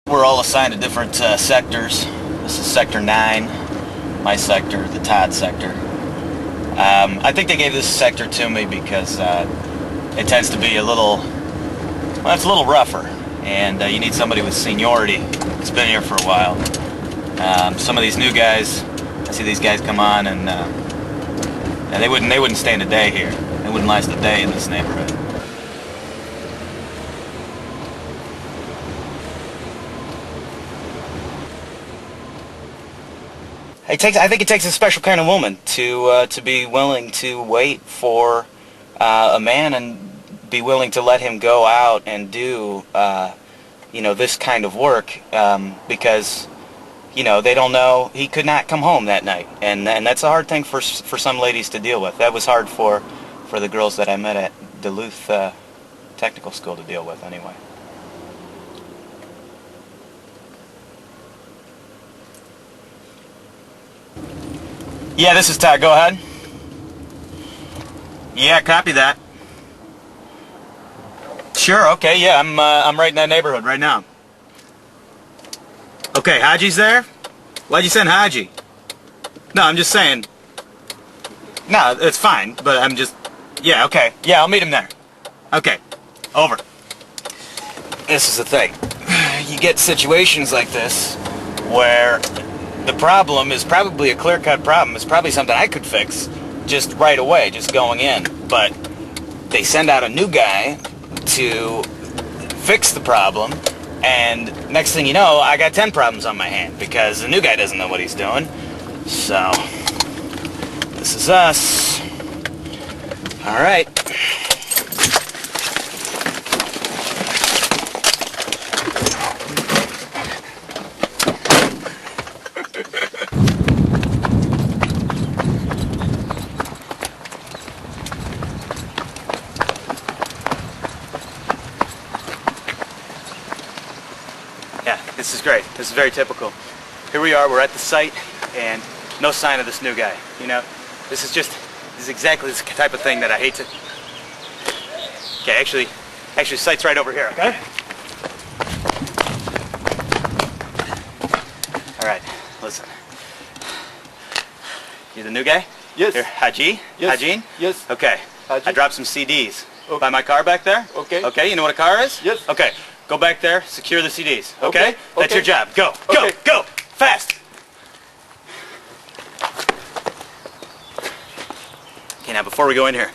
We're all assigned to different sectors. This is Sector 9, my sector, the Todd sector. I think they gave this sector to me because it tends to be a little, well, it's a little rougher, and you need somebody with seniority that's been here for a while. Some of these new guys, I see these guys come on, and they wouldn't stand a day here. They wouldn't last a day in this neighborhood. I think it takes a special kind of woman to be willing to wait for a man and be willing to let him go out and do this kind of work because they don't know he could not come home that night, and that's a hard thing for some ladies to deal with. That was hard for the girls that I met at Duluth Technical School to deal with anyway. Yeah, this is Todd. Go ahead. Yeah, copy that. Sure. Okay. Yeah, I'm right in that neighborhood right now. Okay, Haji's there. Why'd you send Haji? No, I'm just saying. No, it's fine. But I'm just. Yeah. Okay. Yeah, I'll meet him there. Okay. Over. This is the thing. You get situations like this where the problem is probably a clear-cut problem. It's probably something I could fix just right away, just going in. But they send out a new guy to fix the problem, and next thing you know, I got 10 problems on my hand because the new guy doesn't know what he's doing. So, this is us. All right. Yeah, this is great. This is very typical. Here we are, we're at the site, and no sign of this new guy. This is exactly the type of thing that I hate to... Okay, actually, site's right over here, okay? All right, listen. You the new guy? Yes. Here, Hajin? Yes. Hajin? Yes. Okay. Hajin. I dropped some CDs. Okay. By my car back there? Okay. Okay, you know what a car is? Yes. Okay. Go back there, secure the CDs. Okay? Okay. That's your job. Go. Okay. Go. Fast. Okay, now before we go in here,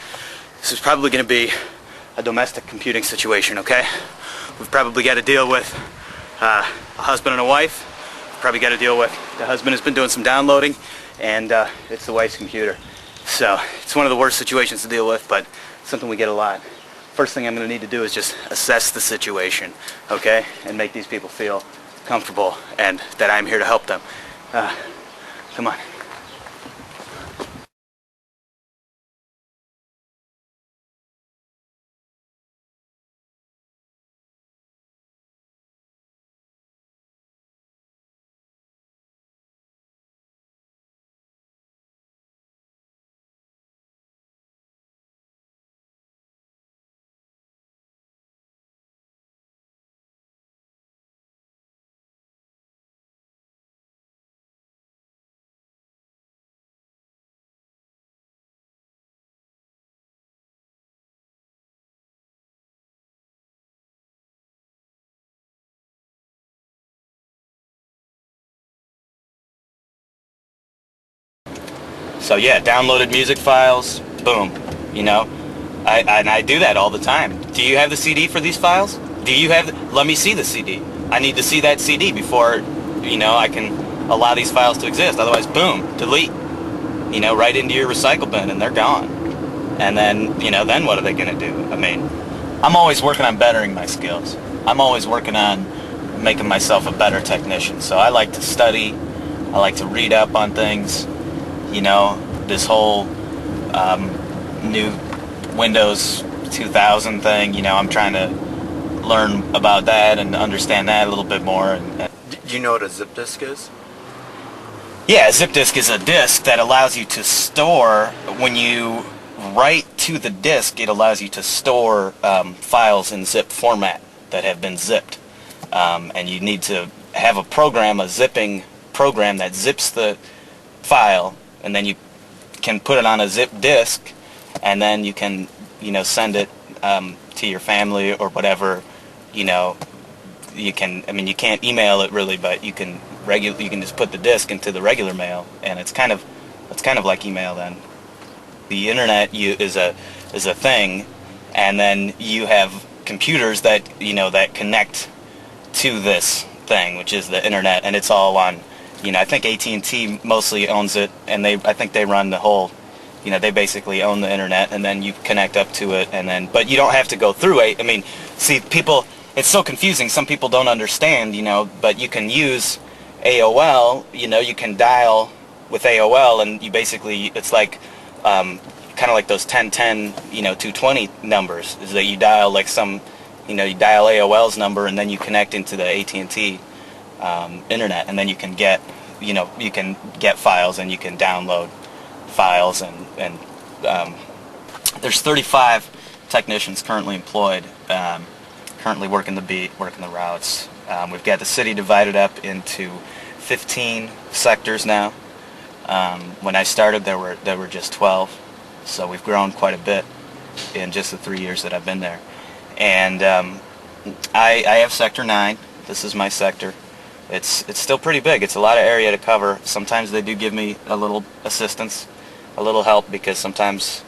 this is probably going to be a domestic computing situation, okay? We've probably got to deal with a husband and a wife. We've probably got to deal with the husband has been doing some downloading, and it's the wife's computer. So it's one of the worst situations to deal with, but something we get a lot. First thing I'm going to need to do is just assess the situation, okay? And make these people feel comfortable and that I'm here to help them. Come on. So yeah, downloaded music files, boom, I do that all the time. Do you have the CD for these files? Let me see the CD. I need to see that CD before, I can allow these files to exist. Otherwise, boom, delete, right into your recycle bin, and they're gone. And then, then what are they gonna do? I mean, I'm always working on bettering my skills. I'm always working on making myself a better technician. So I like to study, I like to read up on things. This whole new Windows 2000 thing, I'm trying to learn about that and understand that a little bit more. Do you know what a zip disk is? Yeah, a zip disk is a disk that allows you to store, when you write to the disk, it allows you to store files in zip format that have been zipped. and you need to have a program, a zipping program that zips the file, and then you can put it on a zip disk, and then you can, send it to your family or whatever. You can. I mean, you can't email it really, but you can you can just put the disk into the regular mail, and it's kind of like email then. The internet is a thing, and then you have computers that that connect to this thing, which is the internet, and it's all on. I think AT&T mostly owns it, and I think they run the whole. They basically own the internet, and then you connect up to it, but you don't have to go through it. I mean, see, people. It's so confusing. Some people don't understand, but you can use AOL. You can dial with AOL, and you basically, it's like kind of like those 1010, 220 numbers, is that you dial like some, you dial AOL's number, and then you connect into the AT&T internet, and then you can get, you can get files, and you can download files, and there's 35 technicians currently employed. Currently working the beat, working the routes. We've got the city divided up into 15 sectors now. When I started, there were just 12, so we've grown quite a bit in just the 3 years that I've been there. And I have Sector 9. This is my sector. It's still pretty big. It's a lot of area to cover. Sometimes they do give me a little assistance, a little help, because sometimes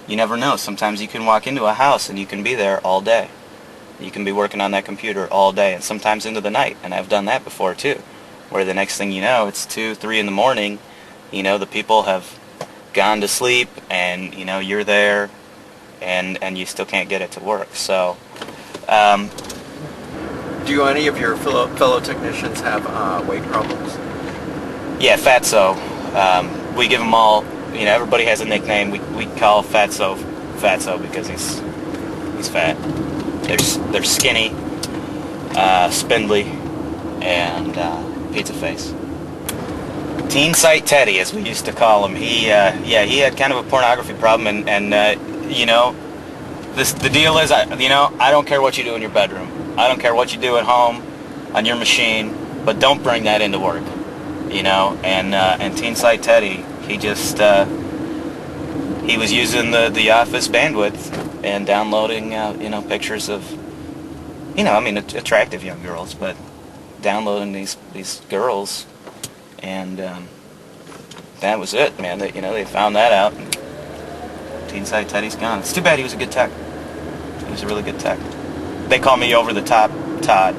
you never know. Sometimes you can walk into a house and you can be there all day. You can be working on that computer all day, and sometimes into the night, and I've done that before too, where the next thing you know, it's 2, 3 in the morning, the people have gone to sleep, and you're there, and you still can't get it to work. So do any of your fellow technicians have weight problems? Yeah, Fatso. We give them all, everybody has a nickname. We call Fatso because he's fat. They're skinny, spindly, and pizza face. Teen Site Teddy, as we used to call him. He had kind of a pornography problem, and the deal is, I don't care what you do in your bedroom. I don't care what you do at home on your machine, but don't bring that into work. And Teen Site Teddy, he just he was using the office bandwidth and downloading, pictures of, attractive young girls, but downloading these girls, and that was it, man. They found that out, and Teen Site Teddy's gone. It's too bad. He was a good tech. He was a really good tech. They call me Over the Top Todd,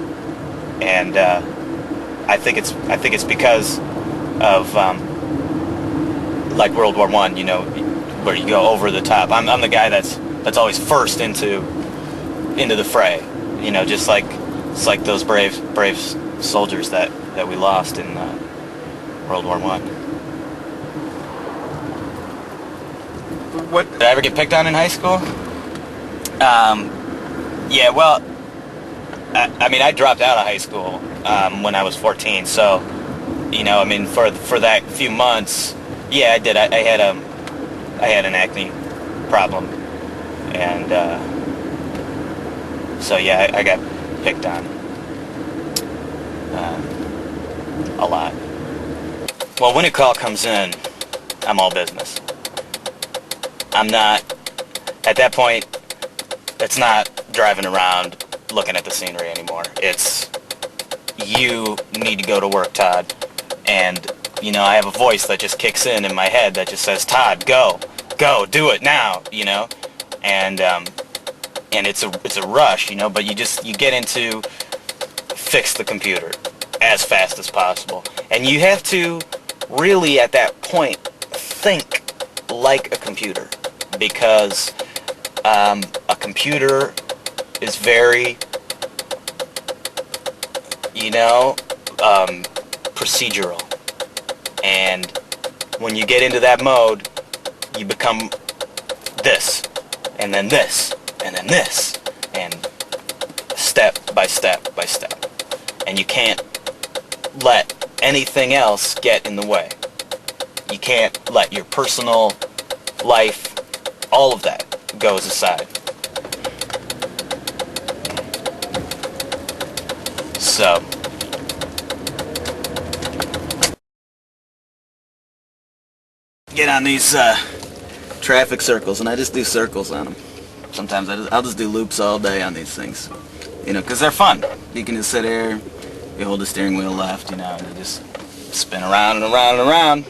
and I think it's because of like World War I, where you go over the top. I'm the guy that's always first into the fray, just like it's like those brave soldiers that we lost in World War I. What did I ever get picked on in high school? Yeah, well, I dropped out of high school when I was 14, so for that few months, yeah, I did. I had an acne problem. And so yeah, I got picked on a lot. Well, when a call comes in, I'm all business. I'm not, at that point, it's not driving around looking at the scenery anymore. It's, you need to go to work, Todd. And, I have a voice that just kicks in my head that just says, Todd, go, do it now, And it's a rush, but you get into fix the computer as fast as possible. And you have to really, at that point, think like a computer, because a computer is very, procedural. And when you get into that mode, you become this, and then this, and then this, and step by step by step. And you can't let anything else get in the way. You can't let your personal life, all of that, goes aside. So get on these traffic circles, and I just do circles on them. Sometimes I'll just do loops all day on these things, you know, because they're fun. You can just sit here, you hold the steering wheel left, you know, and you just spin around and around and around.